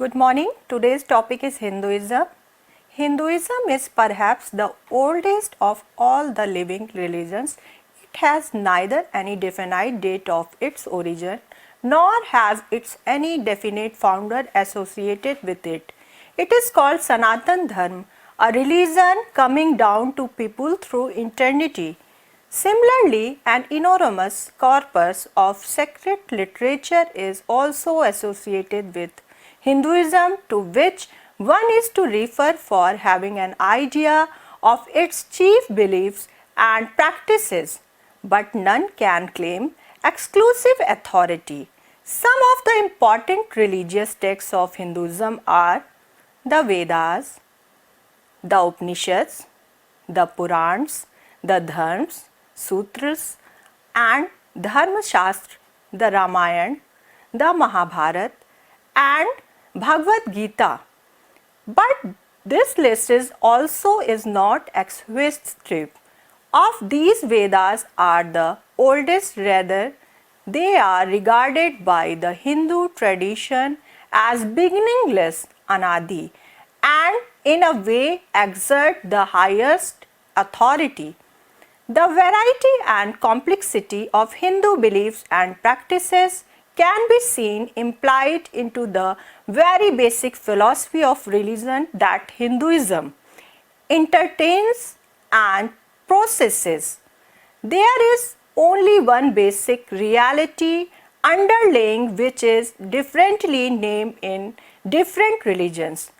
Good morning. Today's topic is Hinduism. Hinduism is perhaps the oldest of all the living religions. It has neither any definite date of its origin nor has its any definite founder associated with it. It is called Sanatan Dharma, a religion coming down to people through eternity. Similarly, an enormous corpus of sacred literature is also associated with Hinduism, to which one is to refer for having an idea of its chief beliefs and practices, but none can claim exclusive authority. Some of the important religious texts of Hinduism are the Vedas, the Upanishads, the Purans, the Dharmas, Sutras and Dharma Shastra, the Ramayana, the Mahabharata and Bhagavad Gita. But this list is also not exhaustive. Of these, Vedas are the oldest, rather they are regarded by the Hindu tradition as beginningless, anadi, and in a way exert the highest authority. The variety and complexity of Hindu beliefs and practices can be seen implied into the very basic philosophy of religion that Hinduism entertains and processes. There is only one basic reality underlying which is differently named in different religions.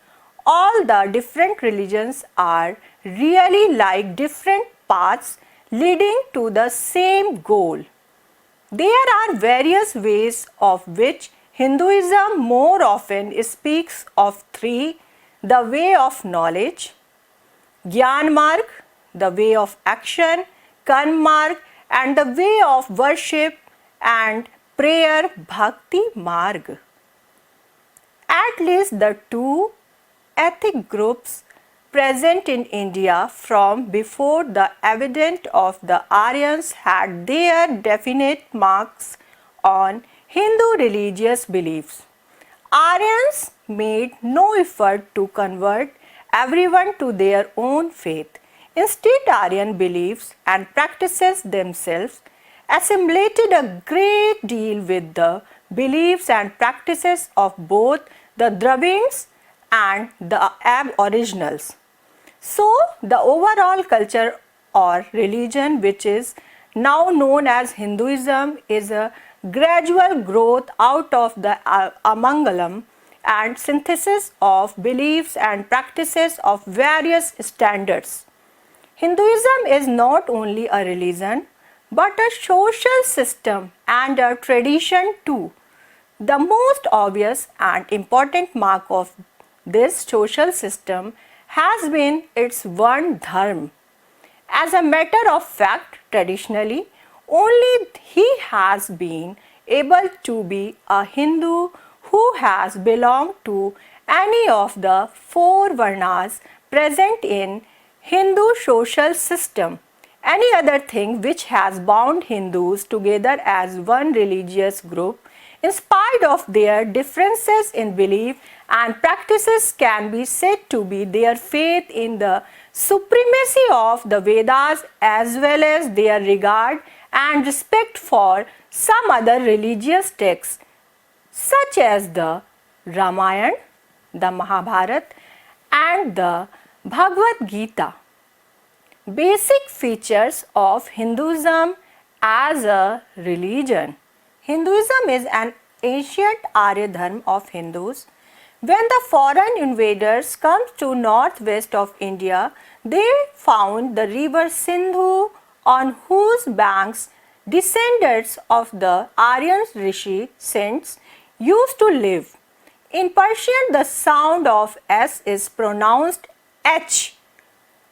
All the different religions are really like different paths leading to the same goal. There are various ways of which Hinduism more often speaks of three: the way of knowledge, Gyan Marg, the way of action, Karma Marg, and the way of worship and prayer, Bhakti Marg. At least the two ethnic groups present in India from before the advent of the Aryans had their definite marks on Hindu religious beliefs. Aryans made no effort to convert everyone to their own faith. Instead, Aryan beliefs and practices themselves assimilated a great deal with the beliefs and practices of both the Dravids and the aboriginals. So, the overall culture or religion which is now known as Hinduism is a gradual growth out of the amalgam and synthesis of beliefs and practices of various standards. Hinduism is not only a religion but a social system and a tradition too. The most obvious and important mark of this social system has been its one dharma. As a matter of fact, traditionally, only he has been able to be a Hindu who has belonged to any of the four varnas present in Hindu social system. Any other thing which has bound Hindus together as one religious group, in spite of their differences in belief and practices, can be said to be their faith in the supremacy of the Vedas as well as their regard and respect for some other religious texts such as the Ramayana, the Mahabharata and the Bhagavad Gita. Basic features of Hinduism as a religion. Hinduism is an ancient Arya Dharma of Hindus. When the foreign invaders come to northwest of India, they found the river Sindhu on whose banks descendants of the Aryan rishi saints used to live. In Persian, the sound of S is pronounced H.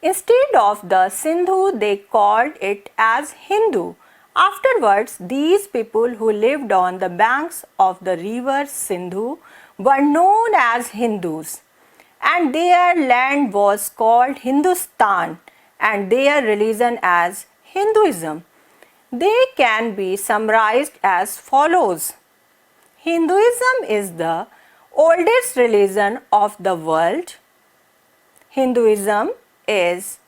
Instead of the Sindhu, they called it as Hindu. Afterwards, these people who lived on the banks of the river Sindhu were known as Hindus, and their land was called Hindustan and their religion as Hinduism. They can be summarized as follows. Hinduism is the oldest religion of the world. Hinduism is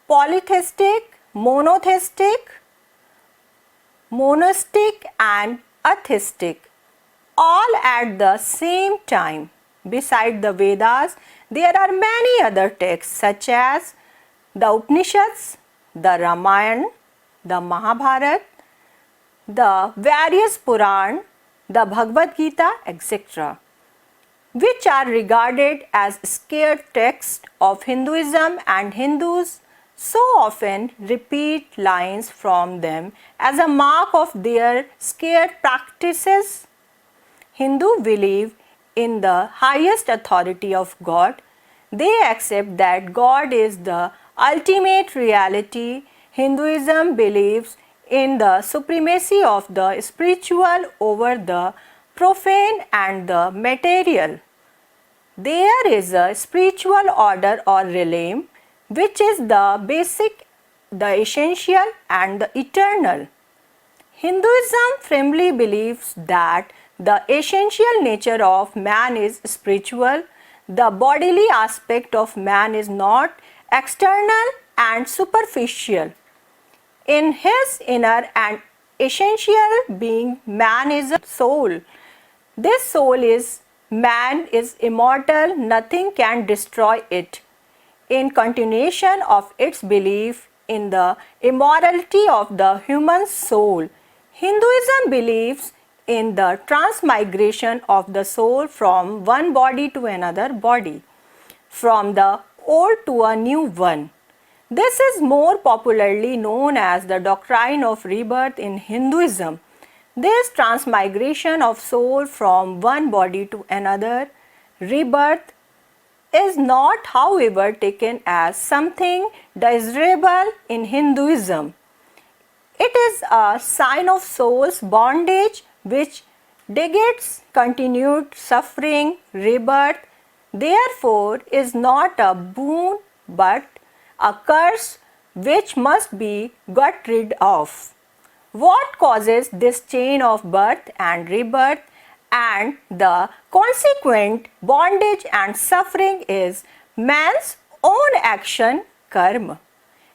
polytheistic, monotheistic, monastic and atheistic, all at the same time. Beside the Vedas, there are many other texts such as the Upanishads, the Ramayana, the Mahabharata, the various Puran, the Bhagavad Gita, etc., which are regarded as sacred texts of Hinduism, and Hindus so often repeat lines from them as a mark of their sacred practices. Hindus believe in the highest authority of God. They accept that God is the ultimate reality. Hinduism believes in the supremacy of the spiritual over the profane and the material. There is a spiritual order or realm which is the basic, the essential and the eternal. Hinduism firmly believes that the essential nature of man is spiritual. The bodily aspect of man is not external and superficial. In his inner and essential being, man is a soul. This soul is man is immortal, nothing can destroy it. In continuation of its belief in the immortality of the human soul, Hinduism believes in the transmigration of the soul from one body to another body, from the old to a new one. This is more popularly known as the doctrine of rebirth in Hinduism. This transmigration of soul from one body to another, rebirth, is not, however, taken as something desirable in Hinduism. It is a sign of soul's bondage which dictates continued suffering. Rebirth, therefore, is not a boon but a curse which must be got rid of. What causes this chain of birth and rebirth and the consequent bondage and suffering is man's own action, karma.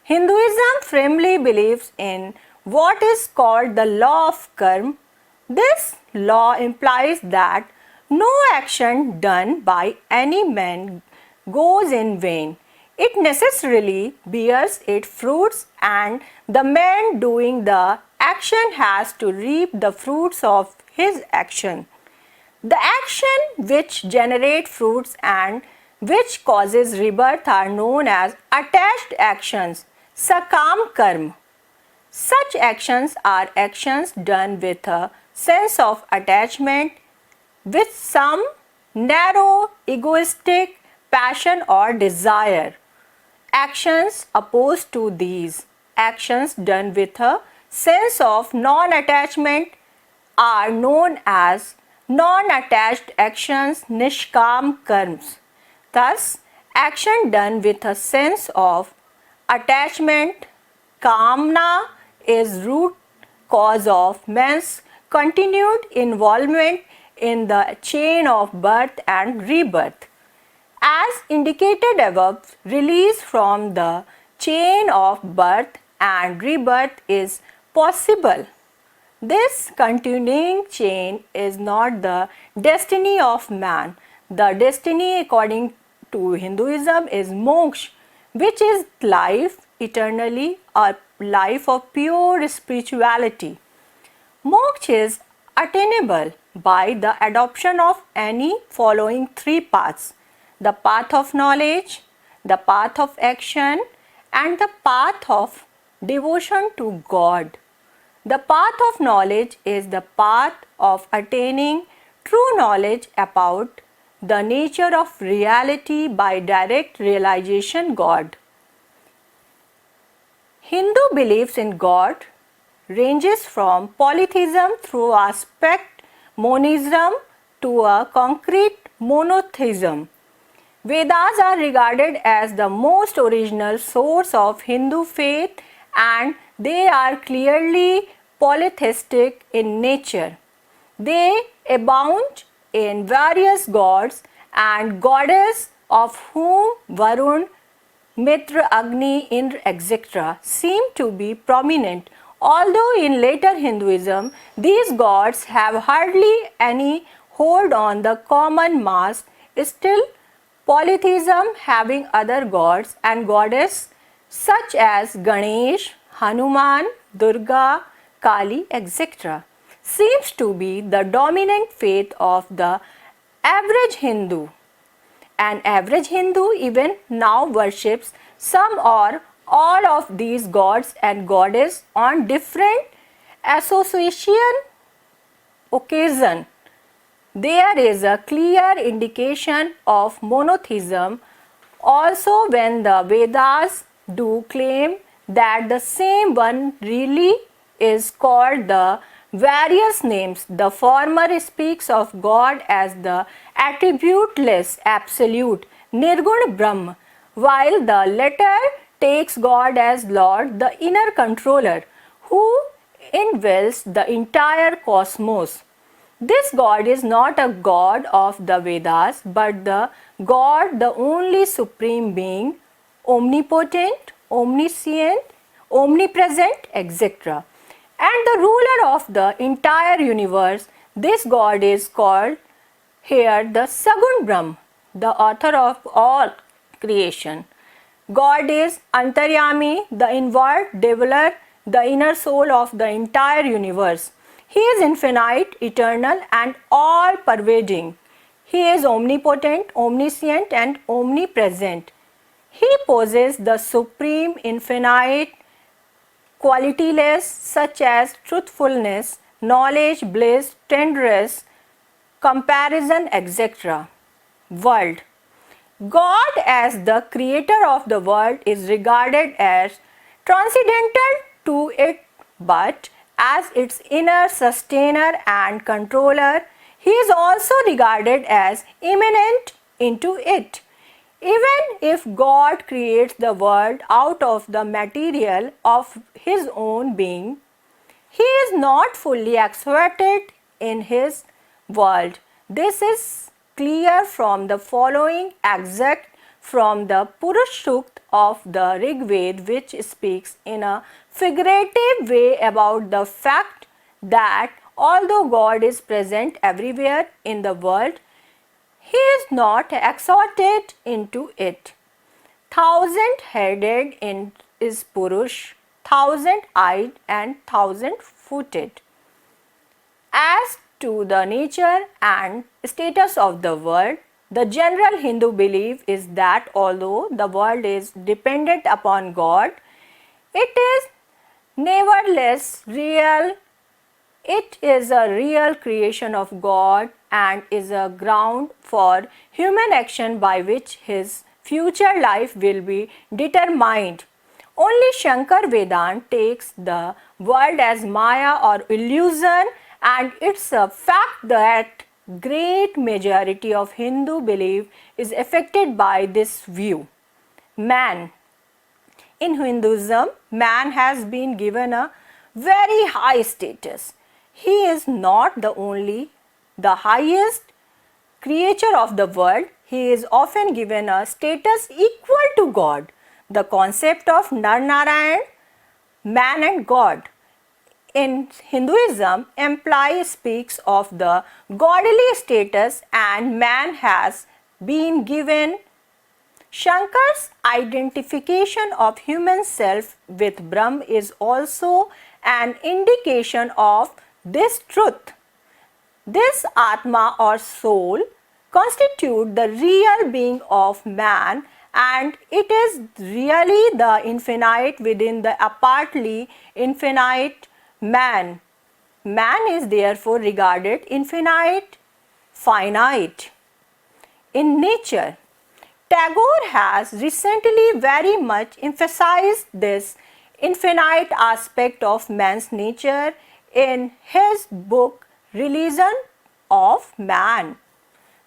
Hinduism firmly believes in what is called the law of karma. This law implies that no action done by any man goes in vain. It necessarily bears its fruits, and the man doing the action has to reap the fruits of his action. The action which generate fruits and which causes rebirth are known as attached actions, sakam karma. Such actions are actions done with a sense of attachment, with some narrow, egoistic passion or desire. Actions opposed to these, actions done with a sense of non-attachment, are known as non-attached actions, nishkam karmas. Thus, action done with a sense of attachment, kamna, is root cause of man's continued involvement in the chain of birth and rebirth. As indicated above, release from the chain of birth and rebirth is possible. This continuing chain is not the destiny of man. The destiny according to Hinduism is moksha, which is life eternally, a life of pure spirituality. Moksha is attainable by the adoption of any following three paths: the path of knowledge, the path of action, and the path of devotion to God. The path of knowledge is the path of attaining true knowledge about the nature of reality by direct realization God. Hindu beliefs in God ranges from polytheism through aspect monism to a concrete monotheism. Vedas are regarded as the most original source of Hindu faith, and they are clearly polytheistic in nature. They abound in various gods and goddesses, of whom Varun, Mitra, Agni, Indra, etc. seem to be prominent, although in later Hinduism these gods have hardly any hold on the common mass. Still, polytheism, having other gods and goddesses such as Ganesh, Hanuman, Durga, Kali, etc., seems to be the dominant faith of the average Hindu. An average Hindu even now worships some or all of these gods and goddesses on different association occasion. There is a clear indication of monotheism also when the Vedas do claim that the same one really is called the various names. The former speaks of God as the attributeless absolute Nirgun Brahma, while the latter takes God as Lord, the inner controller, who indwells the entire cosmos. This God is not a God of the Vedas, but the God, the only supreme being, omnipotent, omniscient, omnipresent, etc., and the ruler of the entire universe. This God is called here the Sagun Brahm, the author of all creation. God is Antaryami, the inward dweller, the inner soul of the entire universe. He is infinite, eternal, and all-pervading. He is omnipotent, omniscient, and omnipresent. He possesses the supreme, infinite, qualityless such as truthfulness, knowledge, bliss, tenderness, comparison, etc. World. God as the creator of the world is regarded as transcendental to it, but as its inner sustainer and controller, he is also regarded as immanent into it. Even if God creates the world out of the material of his own being, he is not fully exerted in his world. This is clear from the following extract from the Purush Sukta of the Rig Veda, which speaks in a figurative way about the fact that although God is present everywhere in the world, he is not exalted into it. Thousand-headed is Purush, thousand-eyed and thousand-footed. As to the nature and status of the world, the general Hindu belief is that although the world is dependent upon God, it is nevertheless real. It is a real creation of God and is a ground for human action by which his future life will be determined. Only Shankar Vedanta takes the world as Maya or illusion, and it's a fact that great majority of Hindu belief is affected by this view. Man. In Hinduism, man has been given a very high status. He is not the only, the highest creature of the world. He is often given a status equal to God. The concept of Nar Narayan, man and God, in Hinduism speaks of the godly status, and man has been given. Shankar's identification of human self with Brahm is also an indication of this truth. This Atma or soul constitutes the real being of man, and it is really the infinite within the apparently infinite man. Man is therefore regarded infinite, finite. In nature, Tagore has recently very much emphasized this infinite aspect of man's nature in his book Religion of Man.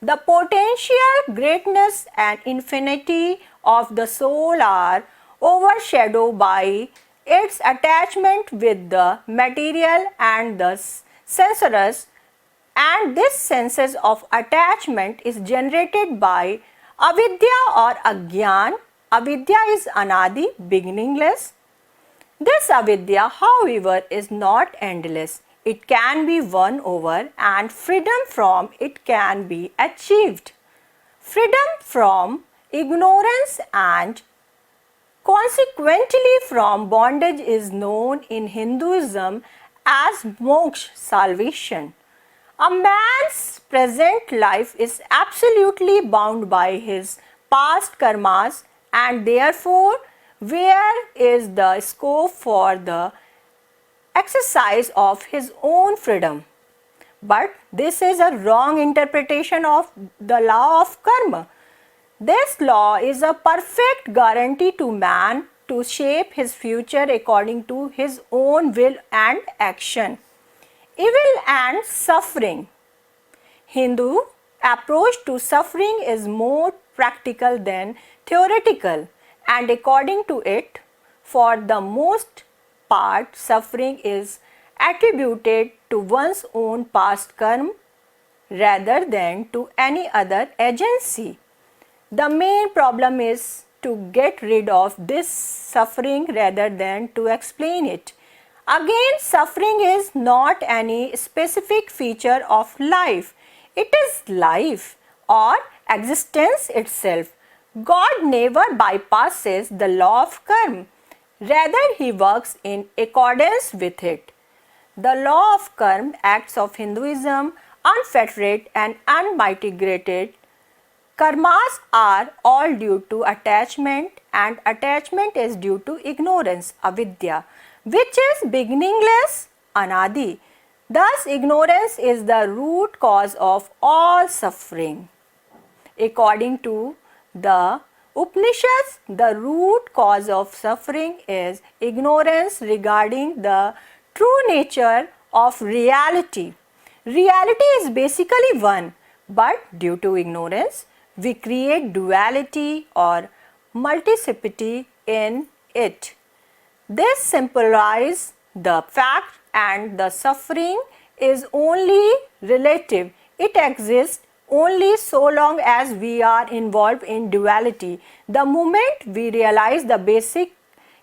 The potential greatness and infinity of the soul are overshadowed by its attachment with the material and the sensuous. and this sense of attachment is generated by avidya or agyan. Avidya is anadi, beginningless. This avidya, however, is not endless. It can be won over and freedom from it can be achieved. Freedom from ignorance and consequently from bondage is known in Hinduism as moksha, salvation. A man's present life is absolutely bound by his past karmas, and therefore where is the scope for the exercise of his own freedom? But this is a wrong interpretation of the law of karma. This law is a perfect guarantee to man to shape his future according to his own will and action. Evil and suffering. Hindu approach to suffering is more practical than theoretical, and according to it, for the most part, suffering is attributed to one's own past karma rather than to any other agency. The main problem is to get rid of this suffering rather than to explain it. Again, suffering is not any specific feature of life. It is life or existence itself. God never bypasses the law of karma. Rather, he works in accordance with it. The law of karma, acts of Hinduism, unfettered and unmitigated. Karmas are all due to attachment, and attachment is due to ignorance, avidya, which is beginningless, anadi. Thus, ignorance is the root cause of all suffering. According to the Upanishads, the root cause of suffering is ignorance regarding the true nature of reality. Reality is basically one, but due to ignorance, we create duality or multiplicity in it. This simplifies the fact, and the suffering is only relative. It exists only so long as we are involved in duality. The moment we realize the basic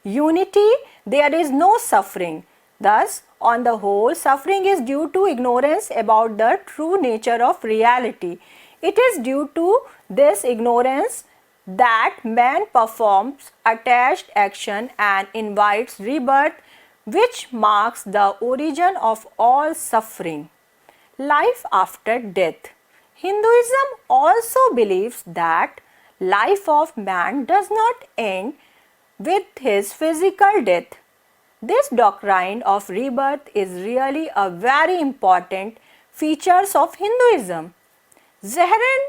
unity, there is no suffering. Thus, on the whole, suffering is due to ignorance about the true nature of reality. It is due to this ignorance that man performs attached action and invites rebirth, which marks the origin of all suffering. Life after death. Hinduism also believes that life of man does not end with his physical death. This doctrine of rebirth is really a very important feature of Hinduism. Zahran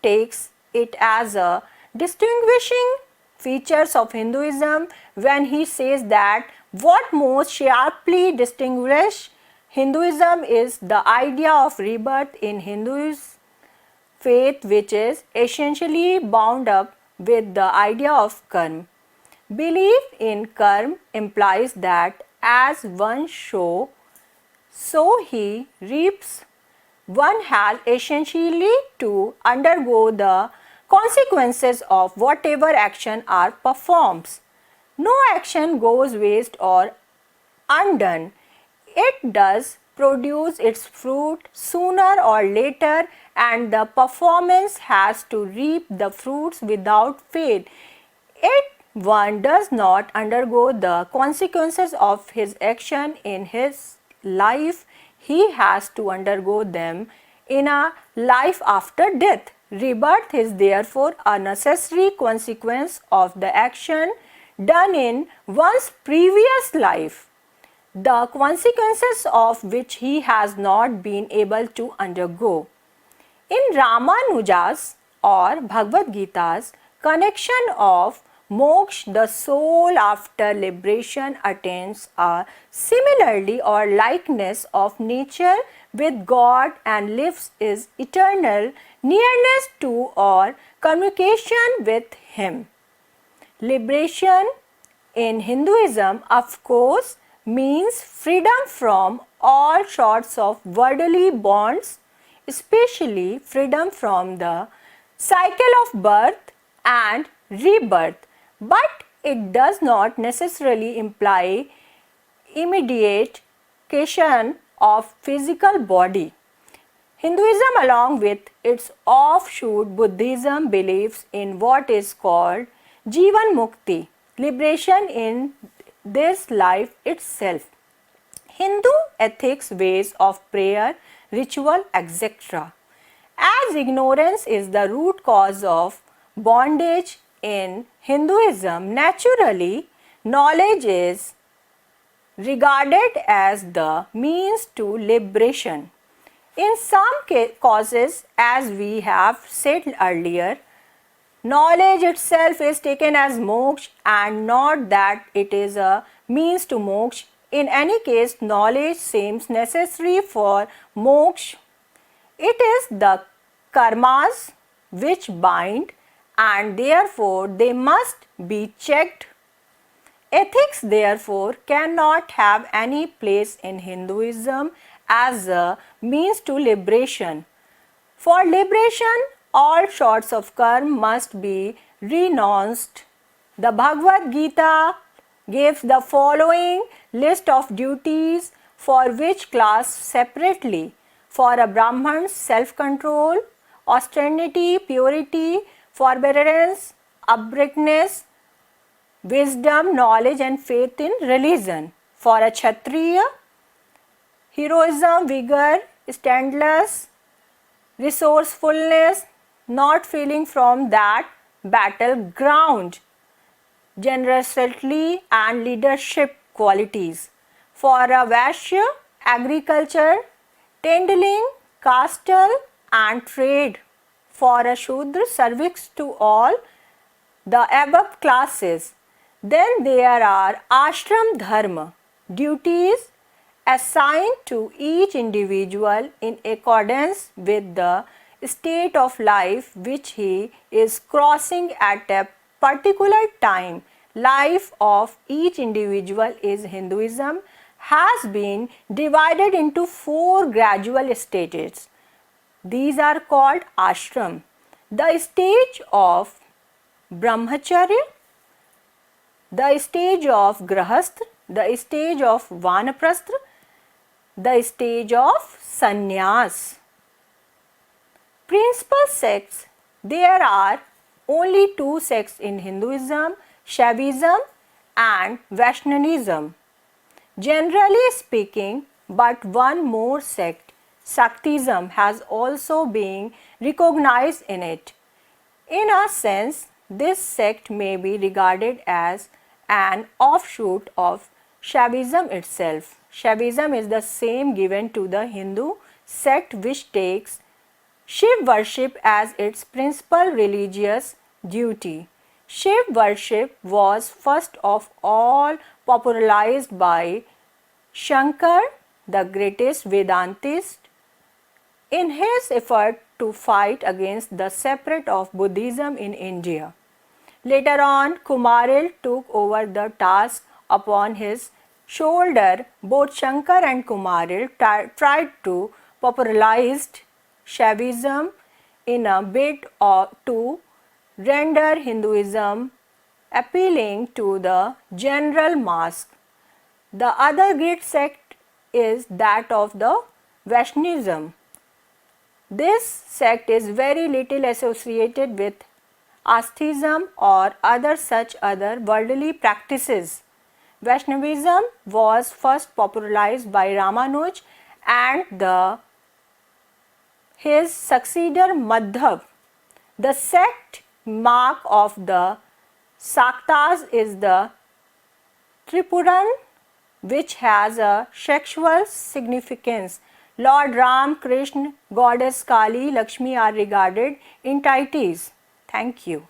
takes it as a distinguishing features of Hinduism when he says that what most sharply distinguishes Hinduism is the idea of rebirth in Hinduism faith, which is essentially bound up with the idea of karma. Belief in karma implies that as one sows, so he reaps. One has essentially to undergo the consequences of whatever action are performed. No action goes waste or undone. It does produce its fruit sooner or later, and the performance has to reap the fruits without fail. If one does not undergo the consequences of his action in his life, he has to undergo them in a life after death. Rebirth is therefore a necessary consequence of the action done in one's previous life, the consequences of which he has not been able to undergo. In Ramanuja's or Bhagavad Gita's connection of moksha, the soul after liberation attains a similarity or likeness of nature with God and lives is eternal nearness to or communication with Him. Liberation in Hinduism, of course, means freedom from all sorts of worldly bonds. especially freedom from the cycle of birth and rebirth, but it does not necessarily imply immediate cessation of physical body. Hinduism, along with its offshoot Buddhism, believes in what is called Jivan Mukti, liberation in this life itself. Hindu ethics, ways of prayer, ritual, etc. As ignorance is the root cause of bondage in Hinduism, naturally, knowledge is regarded as the means to liberation. In some causes, as we have said earlier, knowledge itself is taken as moksha and not that it is a means to moksha. In any case, knowledge seems necessary for moksha. It is the karmas which bind and therefore they must be checked. Ethics therefore cannot have any place in Hinduism as a means to liberation. For liberation, all sorts of karma must be renounced. The Bhagavad Gita gives the following list of duties for which class separately. For a Brahman, self-control, austerity, purity, forbearance, uprightness, wisdom, knowledge and faith in religion. For a Kshatriya, heroism, vigor, standless, resourcefulness, not feeling from that battleground, generosity and leadership qualities. For a Vaishya, agriculture, tending, castle and trade. For a Shudra, service to all the above classes. Then there are ashram dharma, duties assigned to each individual in accordance with the state of life which he is crossing at a particular time. Life of each individual is Hinduism has been divided into 4 gradual stages. These are called ashram. The stage of brahmacharya, the stage of grahastha, the stage of vanaprastha, the stage of sannyas. Principal sects, there are only 2 sects in Hinduism, Shaivism and Vaishnavism. Generally speaking, but one more sect, Shaktism, has also been recognized in it. In a sense, this sect may be regarded as an offshoot of Shaivism itself. Shaivism is the same given to the Hindu sect which takes Shiv worship as its principal religious duty. Shiv worship was first of all popularized by Shankar, the greatest Vedantist, in his effort to fight against the spread of Buddhism in India. Later on, Kumaril took over the task upon his shoulder. Both Shankar and Kumaril tried to popularize Shaivism in a bid to render Hinduism appealing to the general mass. The other great sect is that of the Vaishnavism. This sect is very little associated with asceticism or other worldly practices. Vaishnavism was first popularized by Ramanuj and his successor Madhav. The sect mark of the Shaktas is the Tripuran, which has a sexual significance. Lord Ram, Krishna, Goddess Kali, Lakshmi are regarded entities. Thank you.